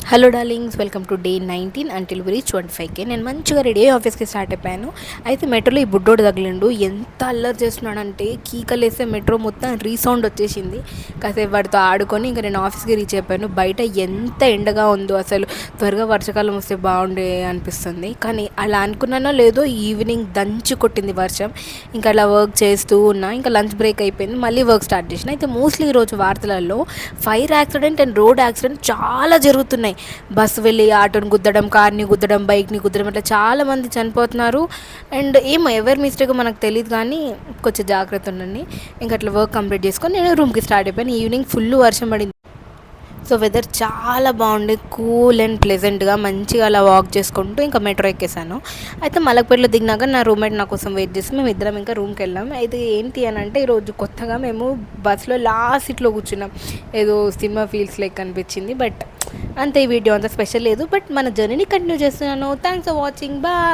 Hello darlings, welcome to day 19 until we reach 25K. నేను మంచిగా ready అయ్యి ఆఫీస్కి స్టార్ట్ అయిపోయాను. అయితే మెట్రోలో ఈ బుడ్డోడు తగిలిండు. ఎంత అల్లరి చేస్తున్నాడంటే కీకలేస్తే మెట్రో మొత్తం రీసౌండ్ వచ్చేసింది. కాసేపు వాడితో ఆడుకొని ఇంకా నేను ఆఫీస్కి రీచ్ అయిపోయాను. బయట ఎంత ఎండగా ఉందో, అసలు త్వరగా వర్షాకాలం వస్తే బాగుండే అనిపిస్తుంది. కానీ అలా అనుకున్నానో లేదో ఈవినింగ్ దంచి కొట్టింది వర్షం. ఇంకా అలా వర్క్ చేస్తూ ఉన్నా. ఇంకా లంచ్ బ్రేక్ అయిపోయింది, మళ్ళీ వర్క్ స్టార్ట్ చేసిన. అయితే మోస్ట్లీ ఈరోజు వార్తలలో fire accident and road accident చాలా జరుగుతున్నాయి. బస్సు వెళ్ళి ఆటోని గుద్దడం, కార్ని గుద్దడం, బైక్ని గుద్దడం, అట్లా చాలామంది చనిపోతున్నారు. అండ్ ఏమో ఎవరి మిస్టేక్ మనకు తెలియదు, కానీ కొంచెం జాగ్రత్త ఉండండి. ఇంకా అట్లా వర్క్ కంప్లీట్ చేసుకొని నేను రూమ్కి స్టార్ట్ అయిపోయాను. ఈవినింగ్ ఫుల్ వర్షం పడింది. సో వెదర్ చాలా బాగుంది, కూల్ అండ్ ప్లెజెంట్గా మంచిగా అలా వాక్ చేసుకుంటూ ఇంకా మెట్రో ఎక్కేసాను. అయితే మలక్పేటలో దిగినాక నా రూమ్మేట్ నా కోసం వెయిట్ చేసి మేము ఇద్దరం ఇంకా రూమ్కి వెళ్ళాం. అయితే ఏంటి అని అంటే ఈరోజు కొత్తగా మేము బస్సులో లాస్ట్ సీట్లో కూర్చున్నాం. ఏదో సినిమా ఫీల్స్ లైక్ అనిపించింది. బట్ అంతే, ఈ వీడియో అంత స్పెషల్ లేదు. బట్ మన జర్నీని కంటిన్యూ చేస్తున్నాను. Thanks for watching, bye.